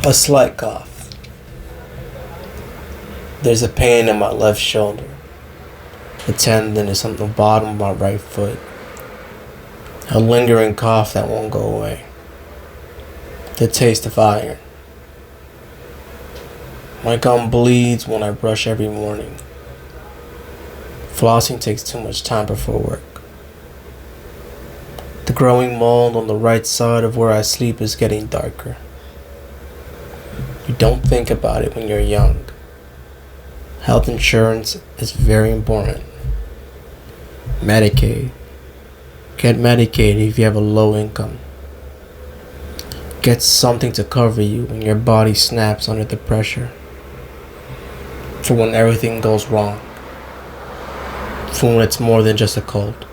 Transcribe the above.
A slight cough. There's a pain in my left shoulder. The tendon is on the bottom of my right foot. A lingering cough that won't go away. The taste of iron. My gum bleeds when I brush every morning. Flossing takes too much time before work. The growing mold on the right side of where I sleep is getting darker. You don't think about it when you're young. Health insurance is very important. Medicaid. Get Medicaid if you have a low income. Get something to cover you when your body snaps under the pressure. For when everything goes wrong. For when it's more than just a cold.